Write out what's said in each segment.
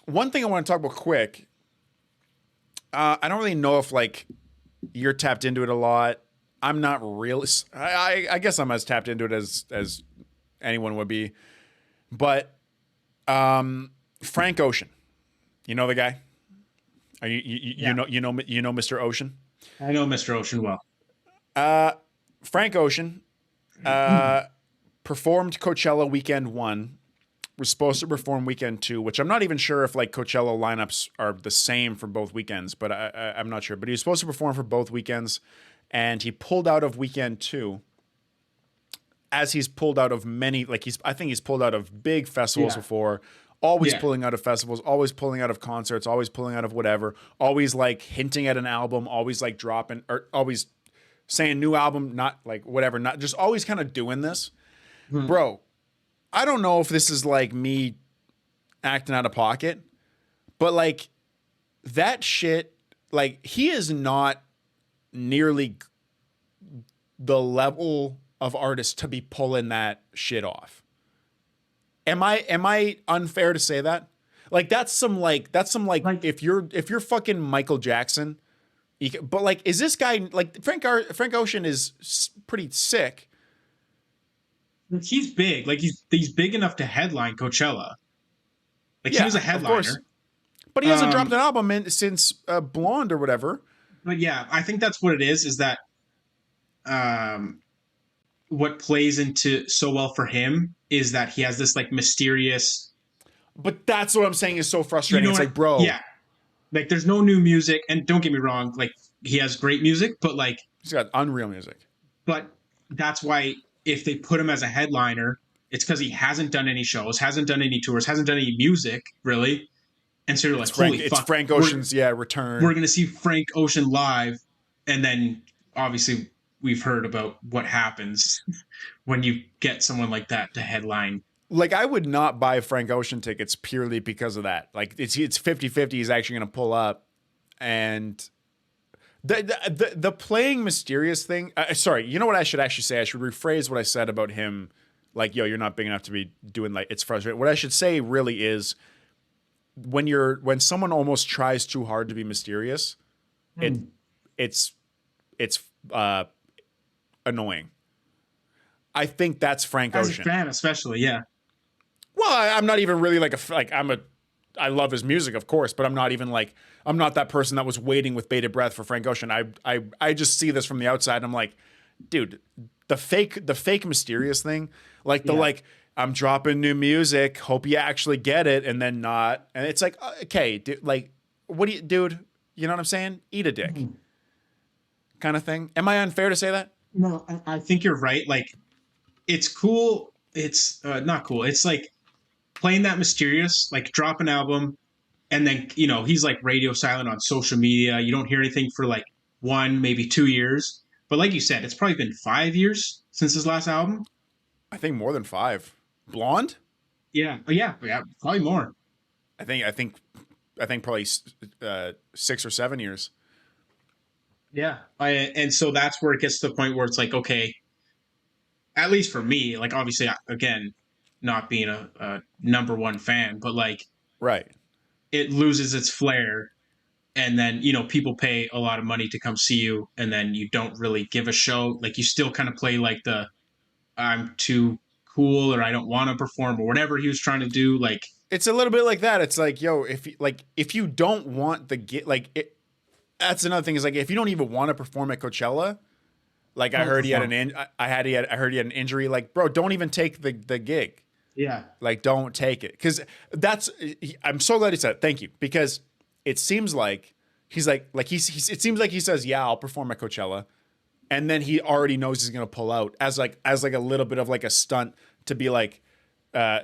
one thing I want to talk about quick. I don't really know if like you're tapped into it a lot. I'm not really. I guess I'm as tapped into it as anyone would be. But Frank Ocean, you know the guy. Are Yeah, you know Mr. Ocean? I know Mr. Ocean well. Frank Ocean uh, performed Coachella weekend one. Was supposed to perform weekend two, which I'm not even sure if like Coachella lineups are the same for both weekends, but I'm not sure. But he was supposed to perform for both weekends, and he pulled out of weekend two, as he's pulled out of many. Like I think he's pulled out of big festivals Yeah, before. Always yeah. pulling out of festivals, always pulling out of concerts, always pulling out of whatever. Always like hinting at an album, always like dropping or always saying new album, not like whatever, not just always kind of doing this, Hmm. bro. I don't know if this is like me acting out of pocket, but like that shit, like he is not nearly the level of artist to be pulling that shit off. Am I unfair to say that? Like that's some like Like if you're fucking Michael Jackson, but like is this guy like Frank Ocean is pretty sick. he's big. Like he's big enough to headline Coachella. Like he was Yeah, a of course. headliner. But he hasn't dropped Um, an album since Blonde or whatever. but yeah, I think that's what it is. Is that um, what plays into so well for him is that he has this like mysterious. But that's what I'm saying is so You frustrating. know It's what? like, bro, Yeah, like there's no new music, and don't get me wrong. Like he has great music, but like he's got unreal music. but that's why if they put him as a headliner, it's because he hasn't done any shows, hasn't done any tours, hasn't done any music really, and so you're like, holy It's fuck, Frank we're Ocean's we're return. gonna see Frank Ocean live, and then obviously we've heard about what happens when you get someone like that to headline. Like I would not buy Frank Ocean tickets purely because of that. Like it's 50-50 he's actually going to pull up and the playing mysterious thing. Sorry, you know what I should actually say? I should rephrase what I said about him. Like, yo, you're not big enough to be doing like it's frustrating. What I should say really is when someone almost tries too hard to be mysterious, it Hmm. it's it's uh annoying. I think that's Frank As a Ocean. fan, especially, yeah. Well, I'm not even really like I love his music, of course, but I'm not even like I'm not that person that was waiting with bated breath for Frank Ocean. I just see this from the outside. And I'm like, dude, the fake mysterious thing, like the Yeah. like I'm dropping new music, hope you actually get it, and then not, and it's like okay, dude, like what do you, dude? You know what I'm saying? Eat a dick, Mhm. kind of thing. Am I unfair to say that? No, I think you're right. Like it's cool. It's not cool. It's like playing that mysterious, like drop an album, and then he's like radio silent on social media. You don't hear anything for like 1 maybe 2 years. But like you said, it's probably been 5 years since his last album. I think more than five. Blonde? Yeah. Oh, yeah, probably more. I think probably 6 or 7 years. Yeah. And so that's where it gets to the point where it's like, okay, at least for me, like obviously, again, not being a number one fan, but like Right. it loses its flair. And then, people pay a lot of money to come see you, and then you don't really give a show. Like you still kind of play like the I'm too cool or I don't want to perform or whatever he was trying to do. Like, It's a little bit like that. It's like, yo, if you don't want the get like it, that's another thing is like if you don't even want to perform at Coachella, like I don't heard he had an perform. in, I heard he had an injury. Like, bro, don't even take the gig. Yeah. Like, don't take it because that's. I'm so glad he said it. Thank you because it seems like he's it seems like he says yeah I'll perform at Coachella, and then he already knows he's gonna pull out as like a little bit of like a stunt to be like uh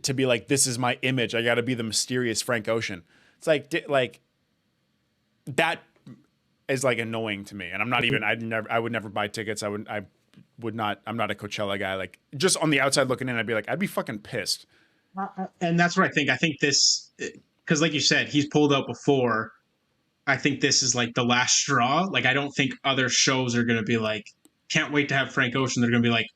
to be like this is my image. I got to be the mysterious Frank Ocean. It's like that is like annoying to me, and I'm not even. I would never buy tickets. I would not. I'm not a Coachella guy. Like just on the outside looking in, I'd be like I'd be fucking pissed. And that's what I think. I think this, because like you said, he's pulled out before. I think this is like the last straw. Like, I don't think other shows are going to be like, can't wait to have Frank Ocean. They're going to be like,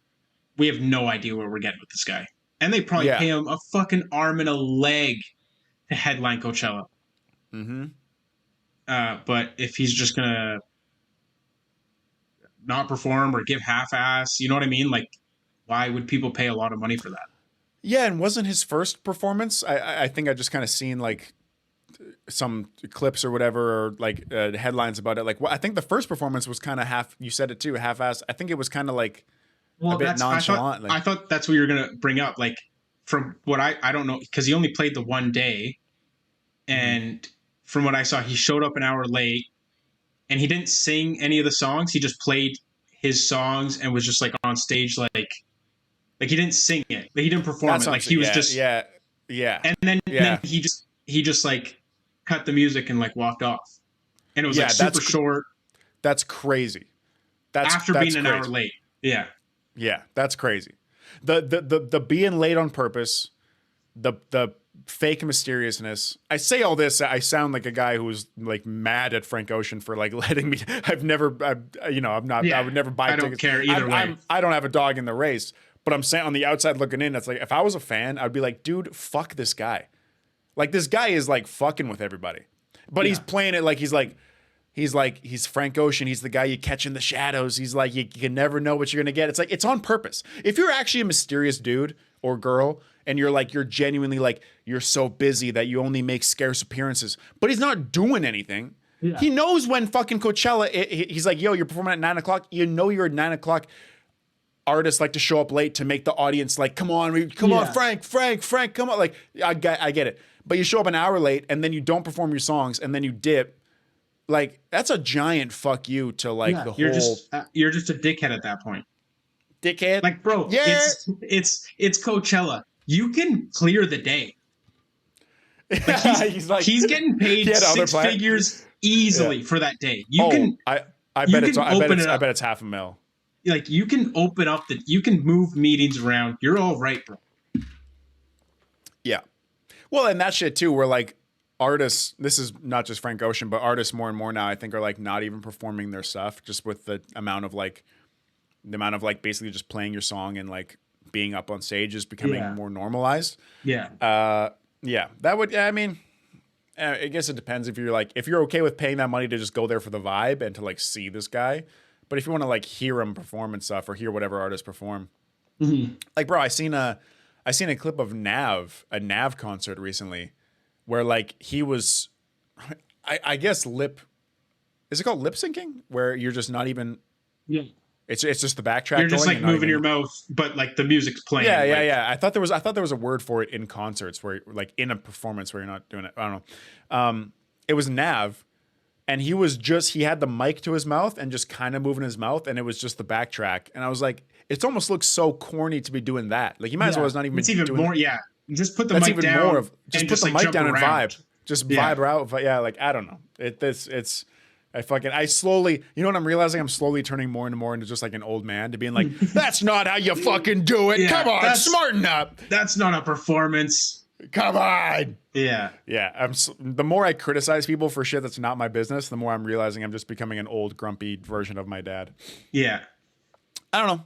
we have no idea where we're getting with this guy. And they probably pay Yeah, him a fucking arm and a leg to headline Coachella. Mm-hmm. But if he's just gonna not perform or give half-ass, you know what I mean? Like, why would people pay a lot of money for that? Yeah, and wasn't his first performance? I think I just kind of seen like some clips or whatever, or like headlines about it. Like, well, I think the first performance was kind of half. You said it too, half-assed. I think it was kind of like a Well, bit that's I thought nonchalant. Like, I thought that's what you're gonna bring up. Like, from what I don't know, because he only played the one day, mhm. and from what I saw, he showed up an hour late, and he didn't sing any of the songs. He just played his songs and was just like on stage, like he didn't sing it, he didn't perform That's it. what I'm Like he saying. was Yeah, just, yeah, yeah, and then yeah, he just like cut the music and like walked off, and it was like yeah. super short That's crazy. after That's being an hour crazy. late. Yeah, Yeah, that's crazy. The being late on purpose, the fake mysteriousness. I say all this. I sound like a guy who's like mad at Frank Ocean for like letting me. I'm not. I yeah. would never buy I don't tickets. care either way. I don't have a dog in the race. But I'm saying on the outside looking in, it's like if I was a fan, I'd be like, dude, fuck this guy. Like this guy is like fucking with everybody, but he's Yeah, playing it like he's Frank Ocean. He's the guy you catch in the shadows. He's like you can never know what you're gonna get. It's like it's on purpose. If you're actually a mysterious dude or girl, and you're genuinely like you're so busy that you only make scarce appearances, but he's not doing anything. yeah, He knows when fucking Coachella. He's like, yo, you're performing at 9 o'clock. You know you're at 9 o'clock. Artists like to show up late to make the audience like, come on, yeah, Frank, come on. Like, I get it. But you show up an hour late and then you don't perform your songs and then you dip. Like, that's a giant fuck you to like yeah. the You're whole just you're just a dickhead at that point. dickhead. Like, bro, Yeah. it's Coachella. You can clear the day. Like He's like, he's getting he paid had other six plan. figures Yeah. easily for that day. You Oh, can I you bet it's can open it I up. bet it's half a mil. Like you can open up you can move meetings around. You're all right, bro. Yeah. Well, and that shit too, where like artists, this is not just Frank Ocean, but artists more and more now, I think, are like not even performing their stuff just with the amount of like basically just playing your song and like being up on stage is becoming Yeah. more normalized. Yeah. Yeah, that would, yeah, I mean, I guess it depends if you're okay with paying that money to just go there for the vibe and to like see this guy. But if you want to like hear him perform and stuff or hear whatever artists perform, like, bro, I seen a clip of a Nav concert recently where like he was, I guess is it called lip syncing? Where you're just not even, Yeah. it's just the backtrack You're just going like and not moving even, your mouth, but like the music's playing. yeah, yeah, Like, yeah. I thought there was a word for it in concerts where like in a performance where you're not doing it. I don't know. It was Nav, and he had the mic to his mouth and just kind of moving his mouth, and it was just the backtrack. And I was like, it almost looks so corny to be doing that. Like you might as well yeah. as not even It's even doing. more. Yeah. Just put the That's mic even down more of just and put the like mic jump down and around. vibe. Just Yeah. vibe out. Yeah, like I don't know. It's. I slowly, you know what I'm realizing? I'm slowly turning more and more into just like an old man to being like, that's not how you fucking do it. Yeah, Come on, smarten up. That's not a performance. Come on. Yeah. Yeah, the more I criticize people for shit that's not my business, the more I'm realizing I'm just becoming an old, grumpy version of my dad. Yeah. I don't know.